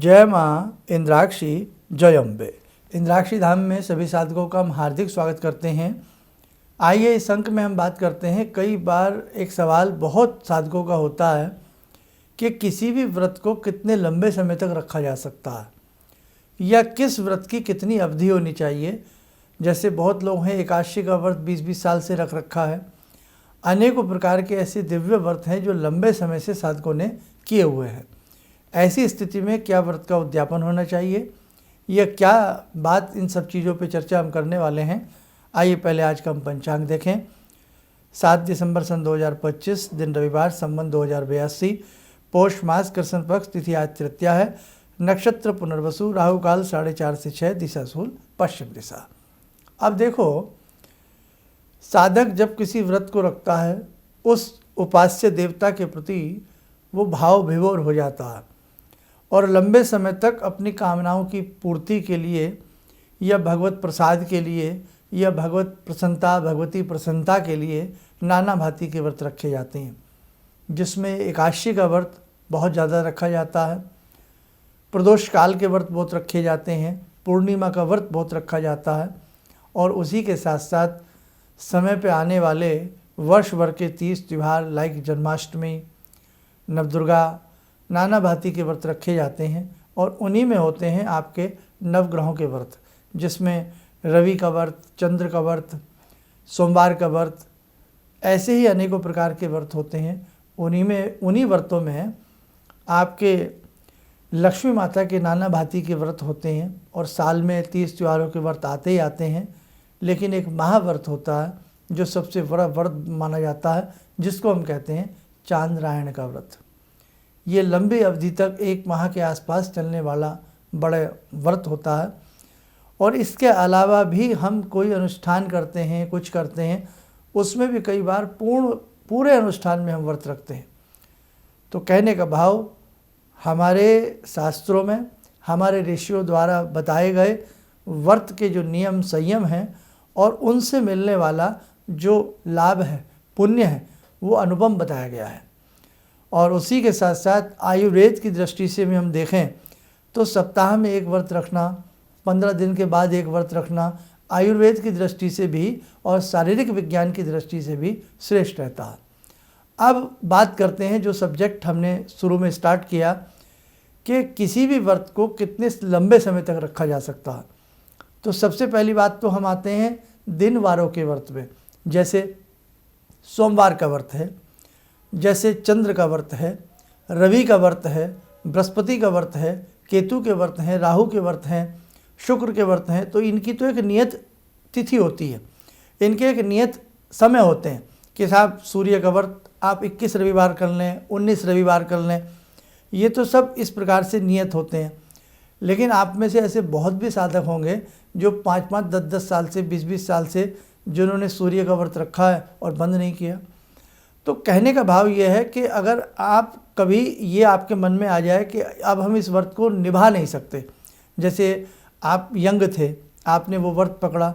जय माँ इंद्राक्षी, जय अम्बे। इंद्राक्षी धाम में सभी साधकों का हम हार्दिक स्वागत करते हैं। आइए इस अंक में हम बात करते हैं। कई बार एक सवाल बहुत साधकों का होता है कि किसी भी व्रत को कितने लंबे समय तक रखा जा सकता है या किस व्रत की कितनी अवधि होनी चाहिए। जैसे बहुत लोग हैं एकादशी का व्रत 20-20 साल से रख रखा है। अनेकों प्रकार के ऐसे दिव्य व्रत हैं जो लंबे समय से साधकों ने किए हुए हैं। ऐसी स्थिति में क्या व्रत का उद्यापन होना चाहिए या क्या बात, इन सब चीज़ों पे चर्चा हम करने वाले हैं। आइए पहले आज का हम पंचांग देखें। 7 दिसंबर सन 2025, दिन रविवार, संवत 2082, पौष मास, कृष्ण पक्ष, तिथि आज तृतीया है, नक्षत्र पुनर्वसु, राहु काल 4:30 से 6, दिशा शूल पश्चिम दिशा। अब देखो, साधक जब किसी व्रत को रखता है उस उपास्य देवता के प्रति वो भाव विभोर हो जाता है और लंबे समय तक अपनी कामनाओं की पूर्ति के लिए या भगवत प्रसाद के लिए या भगवत प्रसन्नता, भगवती प्रसन्नता के लिए नाना भांति के व्रत रखे जाते हैं, जिसमें एकादशी का व्रत बहुत ज़्यादा रखा जाता है, प्रदोष काल के व्रत बहुत रखे जाते हैं, पूर्णिमा का व्रत बहुत रखा जाता है और उसी के साथ साथ समय पे आने वाले वर्ष भर के 30 त्यौहार लाइक जन्माष्टमी, नवदुर्गा, नाना भांति के व्रत रखे जाते हैं और उन्हीं में होते हैं आपके नवग्रहों के व्रत, जिसमें रवि का व्रत, चंद्र का व्रत, सोमवार का व्रत, ऐसे ही अनेकों प्रकार के व्रत होते हैं। उन्हीं व्रतों में आपके लक्ष्मी माता के नाना भांति के व्रत होते हैं और साल में 30 त्योहारों के व्रत आते ही आते हैं। लेकिन एक महाव्रत होता है जो सबसे बड़ा व्रत माना जाता है, जिसको हम कहते हैं चांद्रायण का व्रत। ये लंबी अवधि तक 1 माह के आसपास चलने वाला बड़ा व्रत होता है और इसके अलावा भी हम कोई अनुष्ठान करते हैं, कुछ करते हैं, उसमें भी कई बार पूरे अनुष्ठान में हम व्रत रखते हैं। तो कहने का भाव, हमारे शास्त्रों में हमारे ऋषियों द्वारा बताए गए व्रत के जो नियम संयम हैं और उनसे मिलने वाला जो लाभ है, पुण्य है, वो अनुपम बताया गया है। और उसी के साथ साथ आयुर्वेद की दृष्टि से भी हम देखें तो सप्ताह में एक व्रत रखना, 15 दिन के बाद एक व्रत रखना आयुर्वेद की दृष्टि से भी और शारीरिक विज्ञान की दृष्टि से भी श्रेष्ठ रहता है। अब बात करते हैं जो सब्जेक्ट हमने शुरू में स्टार्ट किया कि किसी भी व्रत को कितने लंबे समय तक रखा जा सकता है। तो सबसे पहली बात तो हम आते हैं दिन वारों के व्रत में। जैसे सोमवार का व्रत है, जैसे चंद्र का व्रत है, रवि का व्रत है, बृहस्पति का व्रत है, केतु के व्रत हैं, राहु के व्रत हैं, शुक्र के व्रत हैं। तो इनकी तो एक नियत तिथि होती है, इनके एक नियत समय होते हैं कि साहब सूर्य का व्रत आप 21 रविवार कर लें, 19 रविवार कर लें। ये तो सब इस प्रकार से नियत होते हैं। लेकिन आप में से ऐसे बहुत भी साधक होंगे जो 5-5, 10-10 साल से, 20-20 साल से जिन्होंने सूर्य का व्रत रखा है और बंद नहीं किया। तो कहने का भाव ये है कि अगर आप कभी ये आपके मन में आ जाए कि अब हम इस व्रत को निभा नहीं सकते, जैसे आप यंग थे, आपने वो व्रत पकड़ा,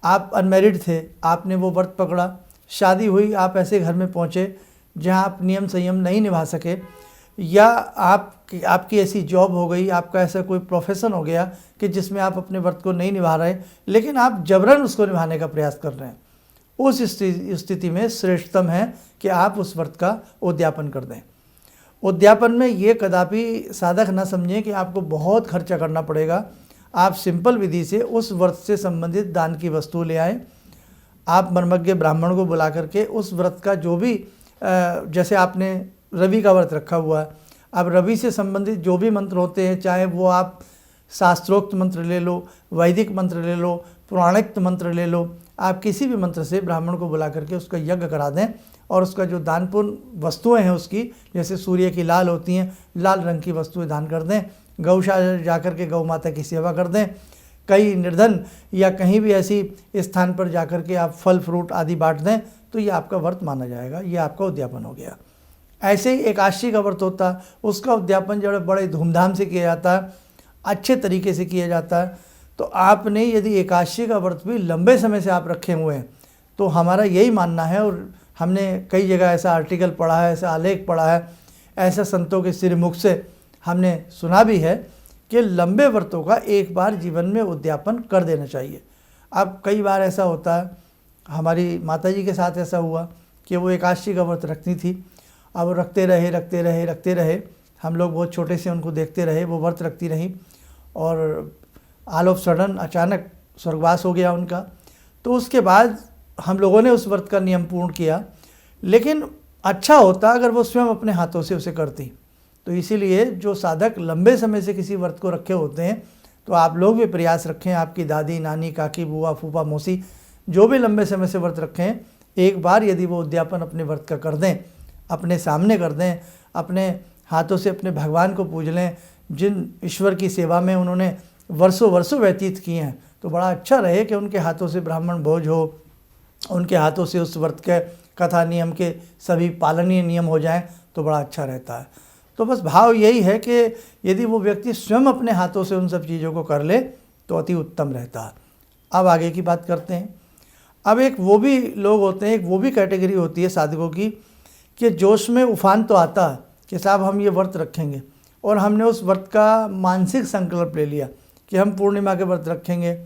आप अनमैरिड थे, आपने वो व्रत पकड़ा, शादी हुई, आप ऐसे घर में पहुँचे जहाँ आप नियम संयम नहीं निभा सके, या आपकी ऐसी जॉब हो गई, आपका ऐसा कोई प्रोफेशन हो गया कि जिसमें आप अपने व्रत को नहीं निभा रहे लेकिन आप जबरन उसको निभाने का प्रयास कर रहे हैं, उस स्थिति में श्रेष्ठतम है कि आप उस व्रत का उद्यापन कर दें। उद्यापन में ये कदापि साधक न समझें कि आपको बहुत खर्चा करना पड़ेगा। आप सिंपल विधि से उस व्रत से संबंधित दान की वस्तु ले आएँ। आप मर्मज्ञ ब्राह्मण को बुला करके उस व्रत का जो भी, जैसे आपने रवि का व्रत रखा हुआ है, अब रवि से संबंधित जो भी मंत्र होते हैं, चाहे वो आप शास्त्रोक्त मंत्र ले लो, वैदिक मंत्र ले लो, पुराणिक मंत्र ले लो, आप किसी भी मंत्र से ब्राह्मण को बुला करके उसका यज्ञ करा दें और उसका जो दानपूर्ण वस्तुएं हैं उसकी, जैसे सूर्य की लाल होती हैं, लाल रंग की वस्तुएं दान कर दें। गौशाला जा कर के गौ माता की सेवा कर दें। कहीं निर्धन या कहीं भी ऐसी स्थान पर जा कर के आप फल फ्रूट आदि बांट दें, तो ये आपका व्रत माना जाएगा, ये आपका उद्यापन हो गया। ऐसे ही एकादशी का व्रत होता है, उसका उद्यापन जो है बड़े धूमधाम से किया जाता है, अच्छे तरीके से किया जाता है। तो आपने यदि एकादशी का व्रत भी लंबे समय से आप रखे हुए हैं, तो हमारा यही मानना है, और हमने कई जगह ऐसा आर्टिकल पढ़ा है, ऐसा आलेख पढ़ा है, ऐसा संतों के श्रीमुख से हमने सुना भी है कि लंबे व्रतों का एक बार जीवन में उद्यापन कर देना चाहिए। अब कई बार ऐसा होता है, हमारी माताजी के साथ ऐसा हुआ कि वो एकादशी का व्रत रखती थी। अब रखते रहे, हम लोग बहुत छोटे से उनको देखते रहे, वो व्रत रखती रहीं और ऑल ऑफ सडन अचानक स्वर्गवास हो गया उनका। तो उसके बाद हम लोगों ने उस व्रत का नियम पूर्ण किया, लेकिन अच्छा होता अगर वो स्वयं अपने हाथों से उसे करती। तो इसीलिए जो साधक लंबे समय से किसी व्रत को रखे होते हैं, तो आप लोग भी प्रयास रखें, आपकी दादी, नानी, काकी, बुआ, फूफा, मौसी जो भी लंबे समय से व्रत रखें, एक बार यदि वो उद्यापन अपने व्रत का कर दें, अपने सामने कर दें, अपने हाथों से अपने भगवान को पूज लें, जिन ईश्वर की सेवा में उन्होंने वर्षों वर्षों व्यतीत किए हैं, तो बड़ा अच्छा रहे कि उनके हाथों से ब्राह्मण भोज हो, उनके हाथों से उस व्रत के कथा नियम के सभी पालनीय नियम हो जाएं, तो बड़ा अच्छा रहता है। तो बस भाव यही है कि यदि वो व्यक्ति स्वयं अपने हाथों से उन सब चीज़ों को कर ले तो अति उत्तम रहता है। अब आगे की बात करते हैं। अब एक वो भी लोग होते हैं, एक वो भी कैटेगरी होती है साधकों की कि जोश में उफान तो आता है कि साहब हम ये व्रत रखेंगे, और हमने उस व्रत का मानसिक संकल्प ले लिया कि हम पूर्णिमा के व्रत रखेंगे,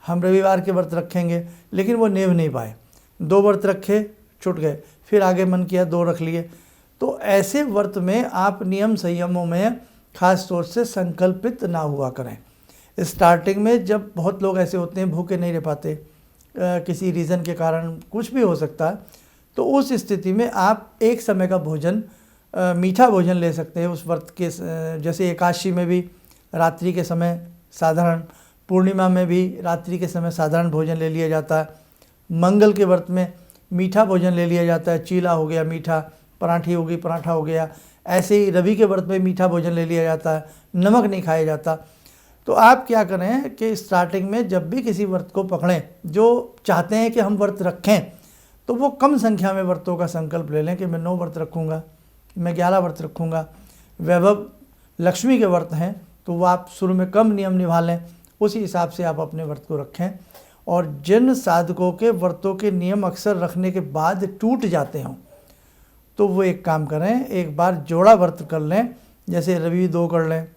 हम रविवार के व्रत रखेंगे, लेकिन वो निभ नहीं पाए। 2 व्रत रखे, छूट गए, फिर आगे मन किया 2 रख लिए। तो ऐसे व्रत में आप नियम संयमों में खास तौर से संकल्पित ना हुआ करें। स्टार्टिंग में जब बहुत लोग ऐसे होते हैं भूखे नहीं रह पाते, किसी रीज़न के कारण, कुछ भी हो सकता है, तो उस स्थिति में आप एक समय का भोजन, मीठा भोजन ले सकते हैं उस व्रत के। जैसे एकादशी में भी रात्रि के समय साधारण, पूर्णिमा में भी रात्रि के समय साधारण भोजन ले लिया जाता है, मंगल के व्रत में मीठा भोजन ले लिया जाता है, चीला हो गया मीठा, पराठी हो गई, पराठा हो गया। ऐसे ही रवि के व्रत में मीठा भोजन ले लिया जाता है, नमक नहीं खाया जाता। तो आप क्या करें कि स्टार्टिंग में जब भी किसी व्रत को पकड़ें, जो चाहते हैं कि हम व्रत रखें, तो वो कम संख्या में व्रतों का संकल्प ले लें कि मैं 9 व्रत रखूँगा, मैं 11 व्रत रखूँगा। वैभव लक्ष्मी के व्रत हैं तो वो आप शुरू में कम नियम निभा लें, उसी हिसाब से आप अपने व्रत को रखें। और जिन साधकों के व्रतों के नियम अक्सर रखने के बाद टूट जाते हों, तो वो एक काम करें, एक बार जोड़ा व्रत कर लें। जैसे रवि 2 कर लें,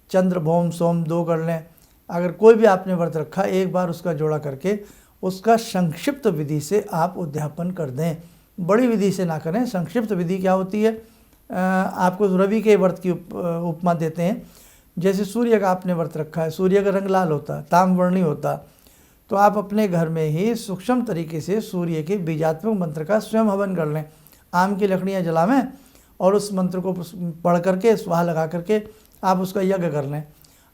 चंद्र भौम सोम 2 कर लें। अगर कोई भी आपने व्रत रखा, एक बार उसका जोड़ा करके उसका संक्षिप्त विधि से आप उद्यापन कर दें। बड़ी विधि से ना करें। संक्षिप्त विधि क्या होती है, आपको रवि के व्रत की उपमा देते हैं। जैसे सूर्य का आपने व्रत रखा है, सूर्य का रंग लाल होता है, ताम्रवर्णी होता, तो आप अपने घर में ही सूक्ष्म तरीके से सूर्य के बीजात्मक मंत्र का स्वयं हवन कर लें। आम की लकड़ियाँ जलावें और उस मंत्र को पढ़ करके, स्वाहा लगा करके आप उसका यज्ञ कर लें।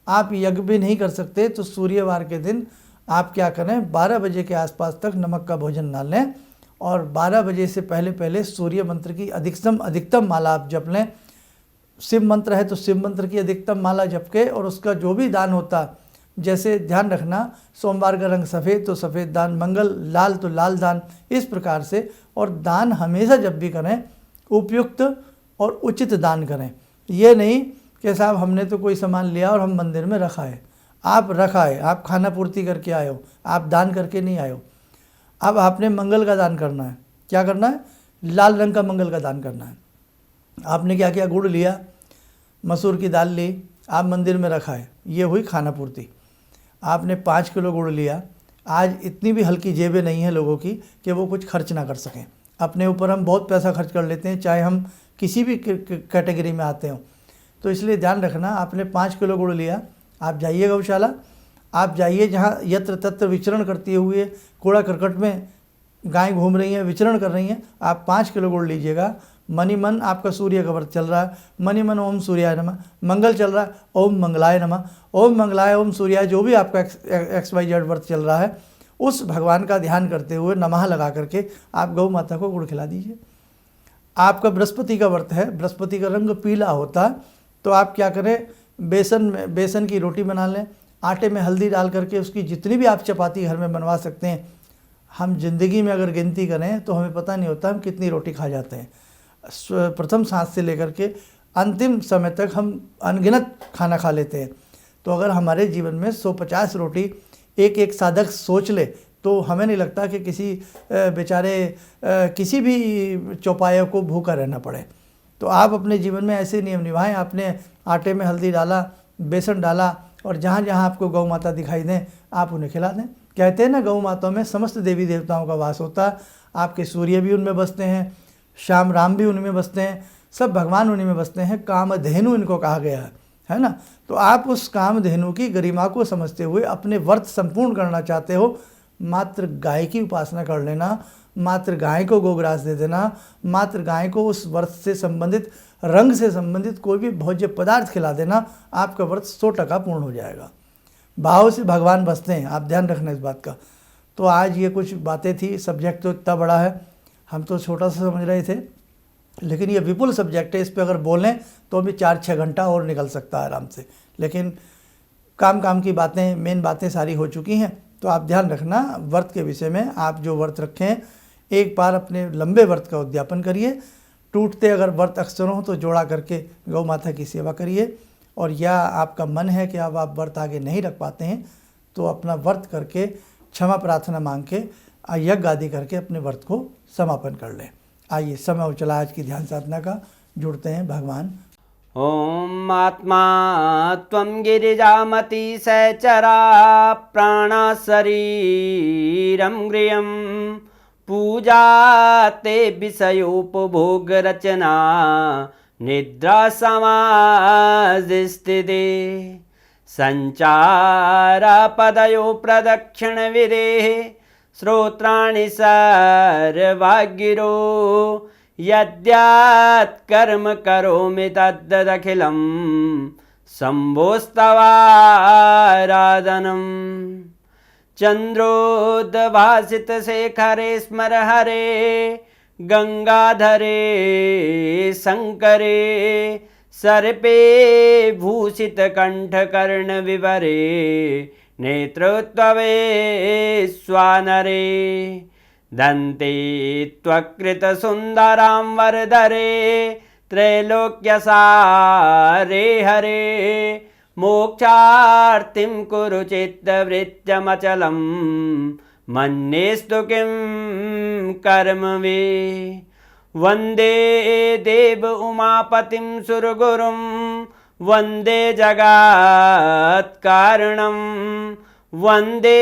आप यज्ञ भी नहीं कर सकते तो सूर्यवार के दिन आप क्या करें, 12 बजे के आसपास तक नमक का भोजन ना लें, और 12 बजे से पहले पहले सूर्य मंत्र की अधिकतम माला आप जप लें। शिव मंत्र है तो शिव मंत्र की अधिकतम माला जप के, और उसका जो भी दान होता, जैसे ध्यान रखना, सोमवार का रंग सफ़ेद तो सफ़ेद दान, मंगल लाल तो लाल दान, इस प्रकार से। और दान हमेशा जब भी करें उपयुक्त और उचित दान करें। ये नहीं कि साहब हमने तो कोई सामान लिया और हम मंदिर में रखा है। आप रखा है, आप खाना पूर्ति करके आए हो, आप दान करके नहीं आए हो। अब आपने मंगल का दान करना है। क्या करना है, लाल रंग का मंगल का दान करना है। आपने क्या किया, गुड़ लिया, मसूर की दाल ली, आप मंदिर में रखा है, ये हुई खाना पूर्ति। आपने 5 किलो गुड़ लिया। आज इतनी भी हल्की जेबें नहीं है लोगों की कि वो कुछ खर्च ना कर सकें। अपने ऊपर हम बहुत पैसा खर्च कर लेते हैं, चाहे हम किसी भी कैटेगरी में आते हों। तो इसलिए ध्यान रखना, आपने 5 किलो गुड़ लिया, आप जाइए गौशाला, आप जाइए जहाँ यत्र तत्र विचरण करती हुए कूड़ा करकट में गाय घूम रही हैं, विचरण कर रही हैं, आप 5 किलो गुड़ लीजिएगा। मनी मन आपका सूर्य का व्रत चल रहा है, मनी मन ओम सूर्याय नमः। मंगल चल रहा है, ओम मंगलाय नमः, ओम मंगलाय ओम सूर्याय, जो भी आपका XYZ व्रत चल रहा है, उस भगवान का ध्यान करते हुए नमः लगा करके आप गौ माता को गुड़ खिला दीजिए। आपका बृहस्पति का व्रत है, बृहस्पति का रंग पीला होता है, तो आप क्या करें, बेसन की रोटी बना लें, आटे में हल्दी डाल करके उसकी जितनी भी आप चपाती घर में बनवा सकते हैं। हम जिंदगी में अगर गिनती करें तो हमें पता नहीं होता हम कितनी रोटी खा जाते हैं। प्रथम सांस से लेकर के अंतिम समय तक हम अनगिनत खाना खा लेते हैं। तो अगर हमारे जीवन में 150 रोटी एक साधक सोच ले, तो हमें नहीं लगता कि किसी बेचारे किसी भी चौपाया को भूखा रहना पड़े। तो आप अपने जीवन में ऐसे नियम निभाएं। आपने आटे में हल्दी डाला, बेसन डाला और जहाँ जहाँ आपको गौ माता दिखाई दें आप उन्हें खिला दें। कहते हैं ना, गौ माताओं में समस्त देवी देवताओं का वास होता है। आपके सूर्य भी उनमें बसते हैं, श्याम राम भी उनमें बसते हैं, सब भगवान उन्हीं में बसते हैं। कामधेनु इनको कहा गया है ना। तो आप उस कामधेनु की गरिमा को समझते हुए अपने व्रत संपूर्ण करना चाहते हो, मात्र गाय की उपासना कर लेना, मात्र गाय को गोग्रास दे देना, मात्र गाय को उस व्रत से संबंधित, रंग से संबंधित कोई भी भोज्य पदार्थ खिला देना, आपका व्रत 100% पूर्ण हो जाएगा। भाव से भगवान बसते हैं, आप ध्यान रखना इस बात का। तो आज ये कुछ बातें थी, सब्जेक्ट तो इतना बड़ा है, हम तो छोटा सा समझ रहे थे, लेकिन ये विपुल सब्जेक्ट है। इस पे अगर बोलें तो भी 4-6 घंटा और निकल सकता है आराम से। लेकिन काम की बातें, मेन बातें सारी हो चुकी हैं। तो आप ध्यान रखना व्रत के विषय में। आप जो व्रत रखें, एक बार अपने लंबे व्रत का उद्यापन करिए। टूटते अगर व्रत अक्सर हों तो जोड़ा करके गौ माता की सेवा करिए। और या आपका मन है कि अब आप व्रत आगे नहीं रख पाते हैं तो अपना व्रत करके क्षमा प्रार्थना मांग के यज्ञ आदि करके अपने व्रत को समापन कर लें। आइए, समय हो चला आज की ध्यान साधना का। जुड़ते हैं भगवान। ओम आत्मा त्वं गिरिजामति सहचरा प्राणा शरीरं गृहं पूजा ते विषयोपभोग रचना निद्रा समाधिस्थिते संचारा पदयो प्रदक्षिण विदेः श्रोत्राणि सर्वागिरो यद्यात् कर्म करोमि तद्दखिलं शम्भोस्तवाराधनम् चन्द्रोद्भासितशेखरे स्मर हरे गंगाधरे शंकरे सर्पे भूषितकण्ठकर्णविवरे नेत्रोत्तवे स्वानरे दन्ते त्वकृतसुन्दरां वरदरे त्रैलोक्यसारे हरे मोक्षार्तिं कुरु चित्तवृत्त्यमचलं मन्येस्तु किं कर्म वे वन्दे देव उमापतिं सुरगुरुं वन्दे जगत्कारणं वन्दे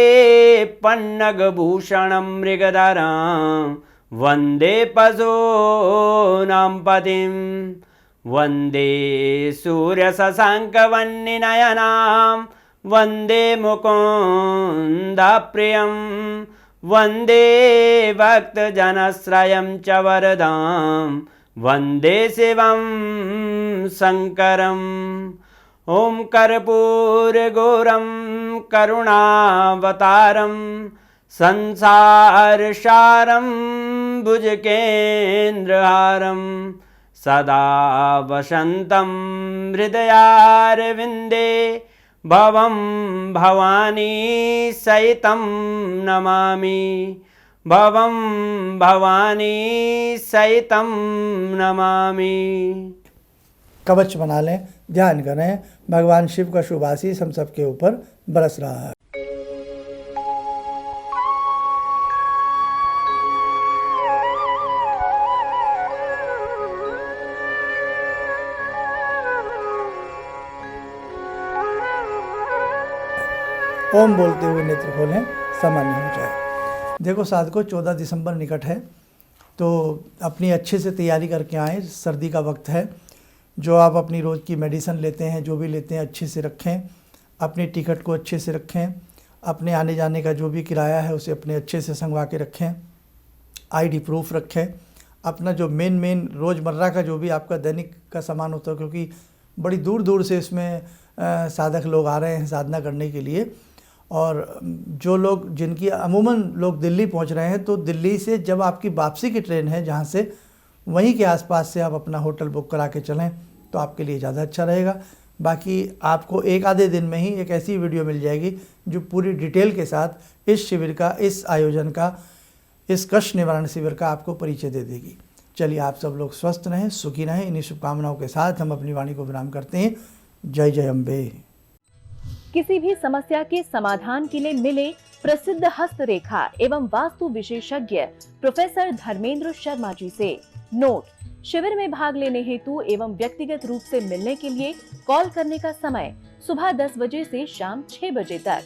पन्नगभूषणं मृगधरं वन्दे पशूनां पतिं वन्दे सूर्यशशाङ्कवह्निनयनां वन्दे मुकुन्दप्रियं वन्दे भक्तजनश्रयं च वरदां वन्दे शिवं शङ्करम् ॐ कर्पूरगौरं करुणावतारं संसारसारं भुजगेन्द्रहारं सदा वसन्तं हृदयारविन्दे भवं भवानी सहितं नमामि भवं भवानी सहितं नमामि। कवच बना लें, ध्यान करें, भगवान शिव का शुभ आशीष हम सबके ऊपर बरस रहा है। ओम बोलते हुए नेत्र खोलें, सामान्य हो जाए। देखो साधकों, 14 दिसंबर निकट है, तो अपनी अच्छे से तैयारी करके आएँ। सर्दी का वक्त है। जो आप अपनी रोज़ की मेडिसिन लेते हैं, जो भी लेते हैं, अच्छे से रखें। अपनी टिकट को अच्छे से रखें। अपने आने जाने का जो भी किराया है उसे अपने अच्छे से संगवा के रखें। आईडी प्रूफ रखें। अपना जो मेन रोज़मर्रा का जो भी आपका दैनिक का सामान होता है, क्योंकि बड़ी दूर दूर से इसमें साधक लोग आ रहे हैं साधना करने के लिए। और जो लोग, जिनकी अमूमन लोग दिल्ली पहुंच रहे हैं, तो दिल्ली से जब आपकी वापसी की ट्रेन है जहां से, वहीं के आसपास से आप अपना होटल बुक करा के चलें तो आपके लिए ज़्यादा अच्छा रहेगा। बाकी आपको एक आधे दिन में ही एक ऐसी वीडियो मिल जाएगी जो पूरी डिटेल के साथ इस शिविर का, इस आयोजन का, इस कष्ट निवारण शिविर का आपको परिचय दे देगी। चलिए, आप सब लोग स्वस्थ रहें, सुखी रहें। इन्हीं शुभकामनाओं के साथ हम अपनी वाणी को विराम करते हैं। जय जय अम्बे। किसी भी समस्या के समाधान के लिए मिले प्रसिद्ध हस्तरेखा एवं वास्तु विशेषज्ञ प्रोफेसर धर्मेंद्र शर्मा जी से। नोट: शिविर में भाग लेने हेतु एवं व्यक्तिगत रूप से मिलने के लिए कॉल करने का समय सुबह 10 बजे से शाम 6 बजे तक।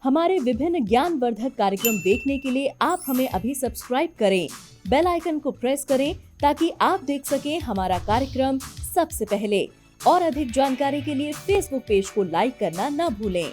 हमारे विभिन्न ज्ञानवर्धक कार्यक्रम देखने के लिए आप हमें अभी सब्सक्राइब करें, बेल आइकन को प्रेस करें ताकि आप देख सकें हमारा कार्यक्रम सबसे पहले। और अधिक जानकारी के लिए फेसबुक पेज को लाइक करना न भूलें।